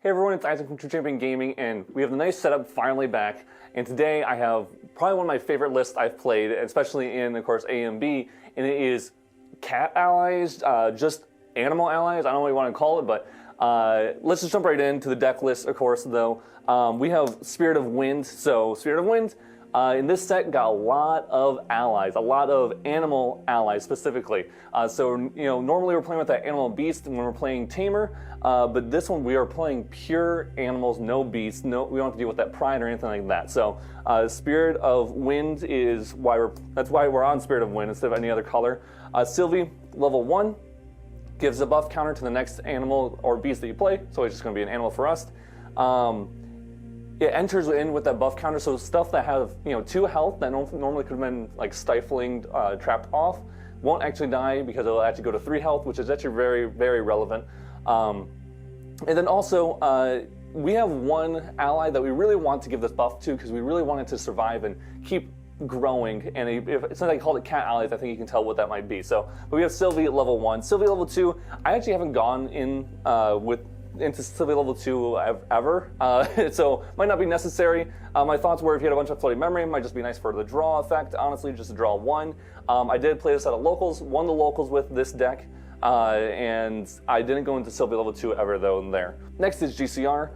Hey everyone, it's Isaac from True Champion Gaming, and we have the nice setup finally back. And today I have probably one of my favorite lists I've played, especially in, of course, A and B, and it is cat allies, just animal allies. I don't know what you want to call it, but let's just jump right into the deck list, of course, though. We have Spirit of Wind. So Spirit of Wind, in this set, got a lot of allies, a lot of animal allies specifically. Normally we're playing with that animal beast when we're playing Tamer, but this one we are playing pure animals, no beasts. No, we don't have to deal with that pride or anything like that. So Spirit of Wind is that's why we're on Spirit of Wind instead of any other color. Sylvie, level 1, gives a buff counter to the next animal or beast that you play, so it's just going to be an animal for us. It enters in with that buff counter, so stuff that have 2 health that normally could have been like stifling, trapped off, won't actually die because it'll actually go to 3 health, which is actually very, very relevant. And then also, we have one ally that we really want to give this buff to because we really want it to survive and keep growing. And since I called it cat allies, I think you can tell what that might be. So, but we have Sylvie at level 1. Sylvie level 2, I actually haven't gone into Sylvie level 2 ever, so might not be necessary. My thoughts were if you had a bunch of floating memory, it might just be nice for the draw effect, honestly, just to draw 1. I did play this at a locals, won the locals with this deck, and I didn't go into Sylvie level 2 ever though in there. Next is GCR.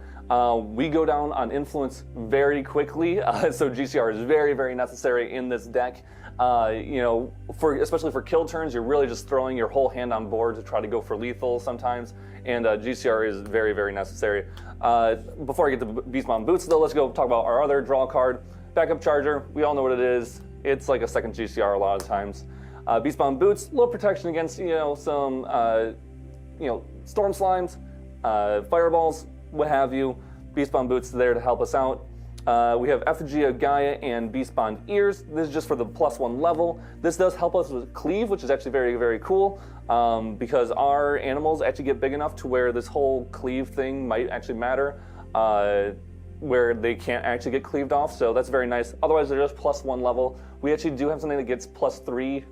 We go down on influence very quickly, so GCR is very, very necessary in this deck. Especially for kill turns, you're really just throwing your whole hand on board to try to go for lethal sometimes, and GCR is very, very necessary. Before I get to Beastmon Boots though, let's go talk about our other draw card. Backup Charger, we all know what it is. It's like a second GCR a lot of times. Beastmon Boots, a little protection against some storm slimes, fireballs, what have you. Beastmon Boots there to help us out. We have Effigy of Gaia and Beastmon Ears. This is just for the +1 level. This does help us with cleave, which is actually very, very cool, because our animals actually get big enough to where this whole cleave thing might actually matter, where they can't actually get cleaved off, so that's very nice. Otherwise, they're just +1 level. We actually do have something that gets +3.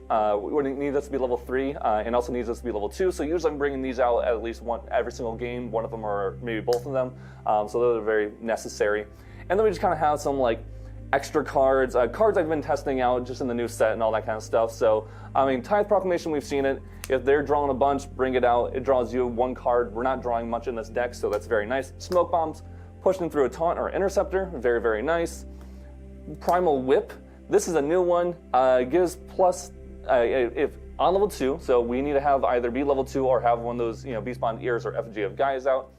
We need this to be level 3, and also needs us to be level 2, so usually I'm bringing these out at least every single game, one of them or maybe both of them, so those are very necessary. And then we just kind of have some like extra cards, cards I've been testing out just in the new set and all that kind of stuff. So, I mean, Tithe Proclamation, we've seen it. If they're drawing a bunch, bring it out. It draws you 1 card. We're not drawing much in this deck, so that's very nice. Smoke Bombs, pushing through a Taunt or Interceptor, very, very nice. Primal Whip, this is a new one. Gives plus, if on level 2, so we need to have either be level 2 or have one of those, Beastmon Ears or Effigy of Gaia's out.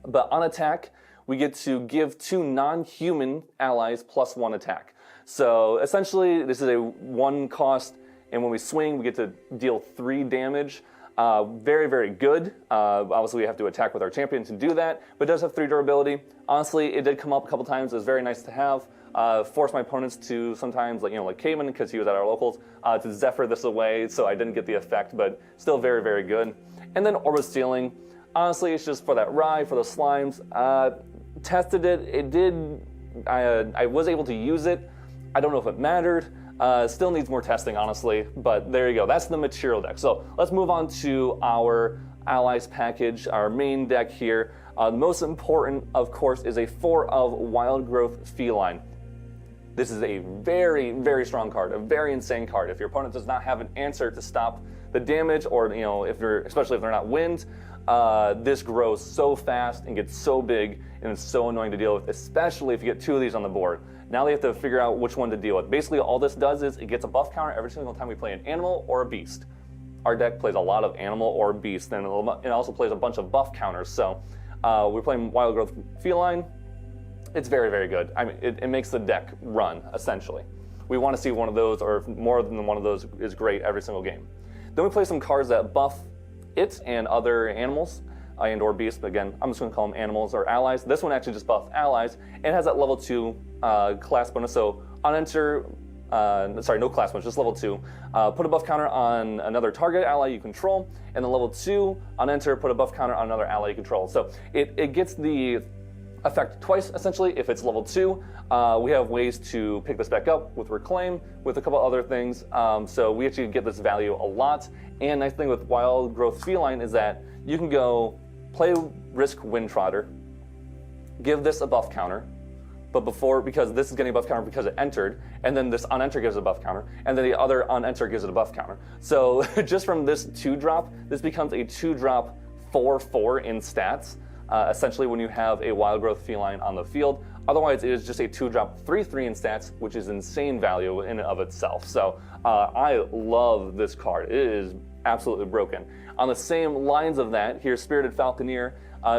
But on attack, we get to give 2 non-human allies +1 attack. So essentially, this is a 1 cost, and when we swing, we get to deal 3 damage. Very, very good. Obviously, we have to attack with our champion to do that, but it does have 3 durability. Honestly, it did come up a couple times. It was very nice to have. Force my opponents to sometimes, like Ktten, because he was at our locals, to Zephyr this away, so I didn't get the effect, but still very, very good. And then Orb of Stealing. Honestly, it's just for that ride, for the slimes. Tested it. It did. I was able to use it. I don't know if it mattered. Still needs more testing, honestly. But there you go. That's the material deck. So let's move on to our allies package, our main deck here. The most important, of course, is a 4 of Wild Growth Feline. This is a very, very strong card, a very insane card. If your opponent does not have an answer to stop the damage, or especially if they're not wind, this grows so fast and gets so big, and it's so annoying to deal with, especially if you get 2 of these on the board. Now they have to figure out which one to deal with. Basically, all this does is it gets a buff counter every single time we play an animal or a beast. Our deck plays a lot of animal or beast, and it also plays a bunch of buff counters. So we're playing Wild Growth Feline. It's very, very good. I mean, it makes the deck run, essentially. We want to see one of those, or more than one of those is great every single game. Then we play some cards that buff it and other animals and or beasts, but again, I'm just going to call them animals or allies. This one actually just buffs allies and has that level 2 class bonus. So on enter, no class bonus, just level 2. Put a buff counter on another target ally you control, and then level 2 on enter, put a buff counter on another ally you control. So it gets the effect twice, essentially, if it's level 2. We have ways to pick this back up with Reclaim, with a couple other things. So we actually get this value a lot. And nice thing with Wild Growth Feline is that you can go play Risk Windtrotter, give this a buff counter, but because this is getting a buff counter because it entered, and then this on enter gives a buff counter, and then the other on enter gives it a buff counter. So just from this 2-drop, this becomes a 2-drop 4/4 in stats, essentially when you have a wild growth feline on the field. Otherwise, it is just a 2-drop 3/3 in stats, which is insane value in and of itself. So I love this card. It is absolutely broken. On the same lines of that, here's Spirited Falconeer,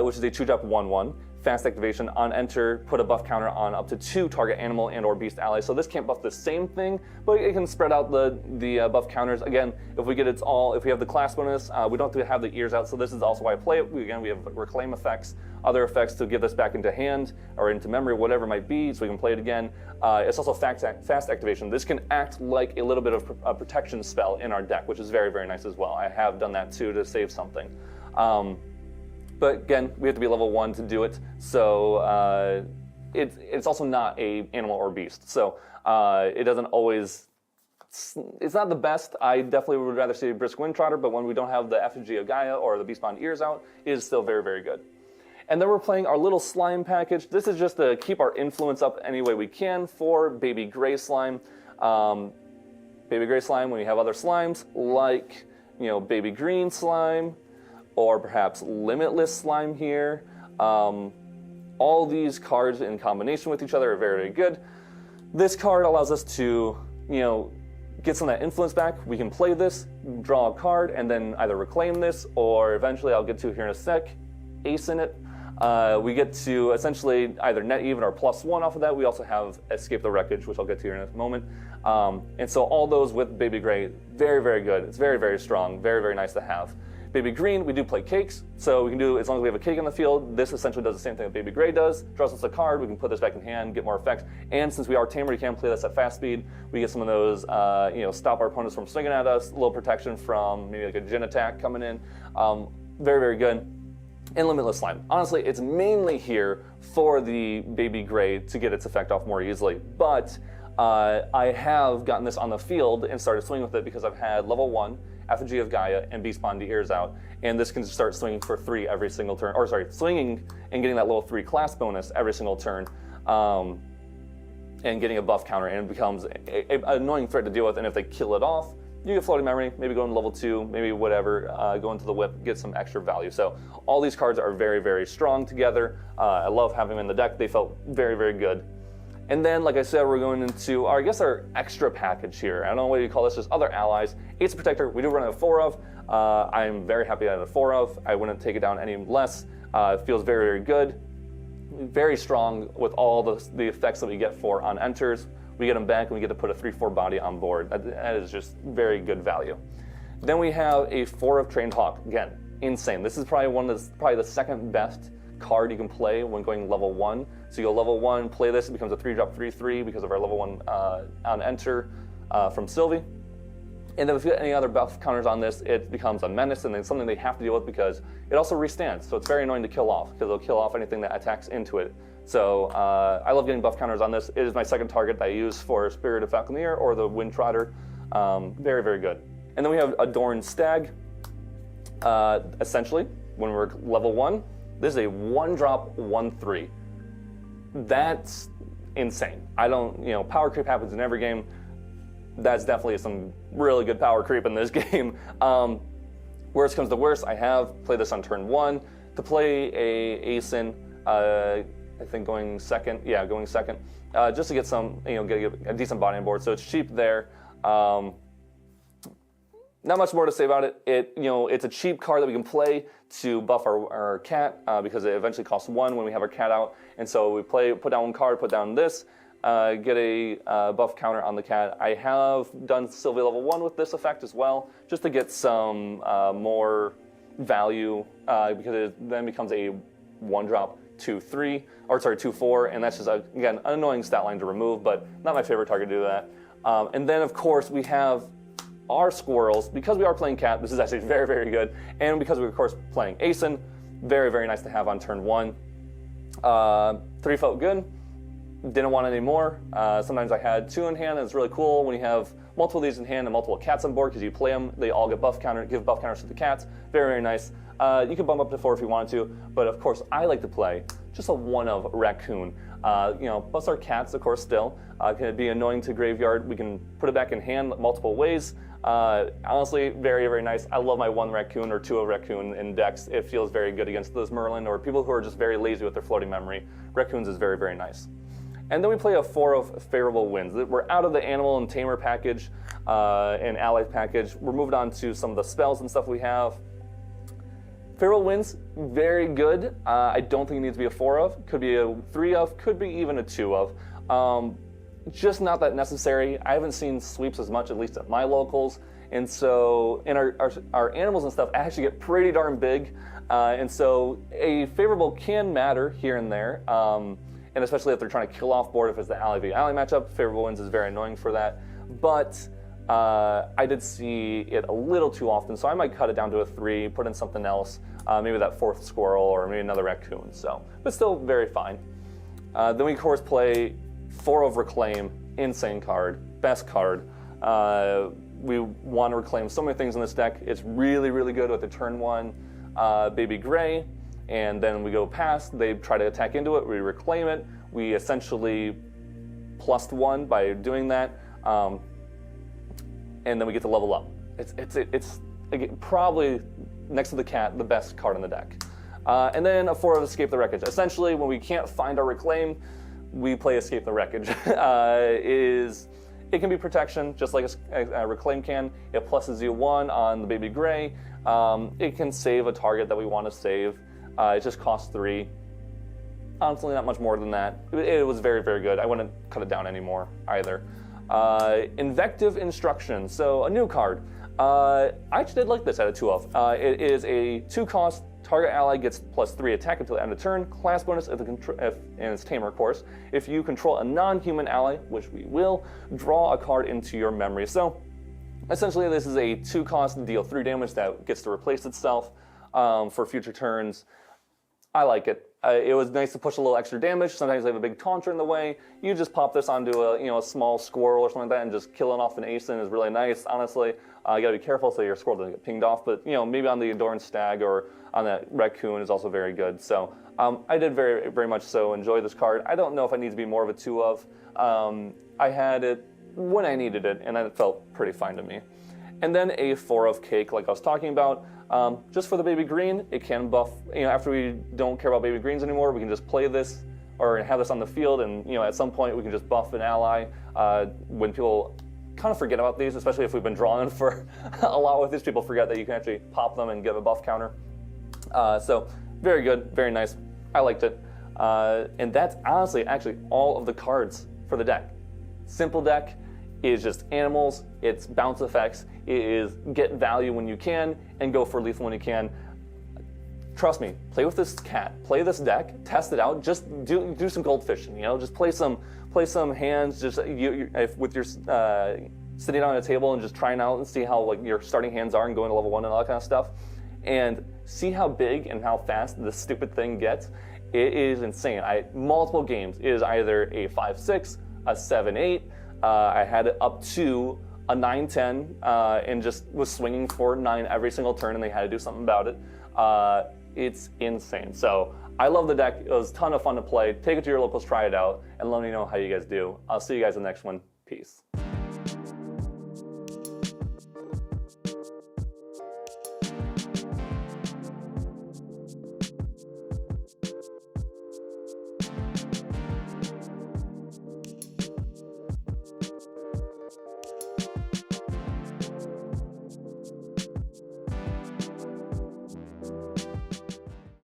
which is a 2-drop 1/1. Fast activation, on enter, put a buff counter on up to 2 target animal and or beast allies. So this can't buff the same thing, but it can spread out the buff counters. Again, if we have the class bonus, we don't have to have the ears out, so this is also why I play it. We have reclaim effects, other effects to give this back into hand or into memory, whatever it might be, so we can play it again. It's also fast activation. This can act like a little bit of a protection spell in our deck, which is very, very nice as well. I have done that too to save something. But again, we have to be level 1 to do it, so it's also not a animal or beast. So it doesn't always, it's not the best. I definitely would rather see a Brisk Windtrotter, but when we don't have the Effigy of Gaia or the Beastbond ears out, it is still very, very good. And then we're playing our little slime package. This is just to keep our influence up any way we can for Baby Gray Slime. Baby Gray Slime, when you have other slimes, like Baby Green Slime, or perhaps Limitless Slime here. All these cards in combination with each other are very, very good. This card allows us to, get some of that influence back. We can play this, draw a card, and then either reclaim this, or eventually I'll get to here in a sec, ace in it. We get to essentially either net even or +1 off of that. We also have Escape the Wreckage, which I'll get to here in a moment. And so all those with Baby Gray, very, very good. It's very, very strong, very, very nice to have. Baby Green, we do play cakes, so we can do, as long as we have a cake on the field, this essentially does the same thing that Baby Gray does, draws us a card, we can put this back in hand, get more effects, and since we are tamer, we can play this at fast speed, we get some of those, stop our opponents from swinging at us, a little protection from maybe like a Jin attack coming in, very, very good. And Limitless Slime. Honestly, it's mainly here for the Baby Gray to get its effect off more easily, but I have gotten this on the field and started swinging with it because I've had level 1, Effigy of Gaia, and Beastbond ears out, and this can start swinging for 3 every single turn, swinging and getting that level 3 class bonus every single turn, and getting a buff counter, and it becomes an annoying threat to deal with, and if they kill it off, you get Floating Memory, maybe go into level 2, maybe whatever, go into the whip, get some extra value. So all these cards are very, very strong together. I love having them in the deck. They felt very, very good. And then, like I said, we're going into, our extra package here. I don't know what you call this, just other allies. Ace Protector, we do run a 4 of. I'm very happy I have a 4 of. I wouldn't take it down any less. It feels very, very good. Very strong with all the effects that we get for on enters. We get them back and we get to put a 3/4 body on board. That is just very good value. Then we have a 4 of Trained Hawk. Again, insane. This is probably the second best card you can play when going level 1. So you go level 1, play this, it becomes a 3-drop 3/3 because of our level 1 on enter from Sylvie. And then if we get any other buff counters on this, it becomes a menace and then something they have to deal with because it also restands. So it's very annoying to kill off because it'll kill off anything that attacks into it. So I love getting buff counters on this. It is my second target that I use for Spirited Falconeer or the Windtrotter. Very, very good. And then we have Adorned Stag. Essentially, when we're level 1, this is a 1-drop 1/3. That's insane. Power creep happens in every game. That's definitely some really good power creep in this game. Worst comes to worst, I have played this on turn 1 to play a Asin, I think going second, just to get some, get a decent body on board. So it's cheap there. Not much more to say about it. It's a cheap card that we can play to buff our cat because it eventually costs 1 when we have our cat out. And so we put down 1 card, put down this, get a buff counter on the cat. I have done Sylvie level 1 with this effect as well, just to get some more value because it then becomes a 1-drop 2/3, 2/4, and that's just again an annoying stat line to remove, but not my favorite target to do that. And then of course we have our squirrels. Because we are playing cat, this is actually very, very good, and because we're of course playing Asin, very, very nice to have on turn 1. 3 felt good. Didn't want any more. Sometimes I had 2 in hand, and it's really cool when you have multiple of these in hand and multiple cats on board because you play them, they all get give buff counters to the cats. Very, very nice. You can bump up to 4 if you wanted to, but of course I like to play just a 1 of raccoon. Plus our cats, of course, still. Can be annoying to graveyard. We can put it back in hand multiple ways. Honestly, very, very nice. I love my 1 raccoon or 2 of raccoon in decks. It feels very good against those Merlin or people who are just very lazy with their floating memory. Raccoons is very, very nice. And then we play a 4 of Favorable Winds. We're out of the Animal and Tamer package and Ally package. We're moved on to some of the spells and stuff we have. Favorable Winds, very good. I don't think it needs to be a 4 of. Could be a 3 of, could be even a 2 of. Just not that necessary. I haven't seen sweeps as much, at least at my locals. And so, and our animals and stuff actually get pretty darn big. And so a favorable can matter here and there. And especially if they're trying to kill off board, if it's the Ally v Ally matchup, Favorable Winds is very annoying for that. But I did see it a little too often, so I might cut it down to a 3, put in something else, maybe that 4th squirrel or maybe another raccoon. So, but still very fine. Then we of course play 4 of Reclaim, insane card, best card. We want to reclaim so many things in this deck. It's really, really good with the turn 1 Baby Gray, and then we go past, they try to attack into it, we reclaim it, we essentially +1 by doing that, and then we get to level up. It's again, probably next to the cat, the best card in the deck. And then a 4 of Escape the Wreckage. Essentially, when we can't find our reclaim, we play Escape the Wreckage. It can be protection, just like a reclaim can. It pluses you 1 on the Baby Gray. It can save a target that we want to save. It just costs 3. Honestly, not much more than that. It was very, very good. I wouldn't cut it down anymore either. Invective Instruction, so a new card. I actually did like this at a 2 of. It is a 2 cost. Target ally gets +3 attack until the end of turn. Class bonus and it's Tamer, of course. If you control a non-human ally, which we will, draw a card into your memory. So essentially, this is a 2 cost, deal 3 damage that gets to replace itself for future turns. I like it. It was nice to push a little extra damage. Sometimes they have a big taunter in the way. You just pop this onto a small squirrel or something like that, and just killing off an ASIN is really nice. Honestly, you gotta be careful so your squirrel doesn't get pinged off. But maybe on the Adorned Stag or on that raccoon is also very good. So I did very, very much so enjoy this card. I don't know if it needs to be more of a 2 of. I had it when I needed it, and it felt pretty fine to me. And then a 4 of Cake, like I was talking about. Just for the Baby Green, it can buff, after we don't care about Baby Greens anymore, we can just play this or have this on the field, and at some point we can just buff an ally. When people kind of forget about these, especially if we've been drawing for a lot with these, people forget that you can actually pop them and give a buff counter. So very good, very nice. I liked it. And that's honestly actually all of the cards for the deck. Simple deck. Is just animals, it's bounce effects, it is get value when you can, and go for lethal when you can. Trust me, play with this cat, play this deck, test it out, just do some goldfishing, just play some hands, just with your sitting on a table and just trying out and see how your starting hands are and going to level 1 and all that kind of stuff, and see how big and how fast this stupid thing gets. It is insane. Multiple games, it is either a 5-6, a 7-8, I had it up to a 9-10 and just was swinging for 9 every single turn, and they had to do something about it. It's insane. So I love the deck. It was a ton of fun to play. Take it to your locals, try it out, and let me know how you guys do. I'll see you guys in the next one. Peace.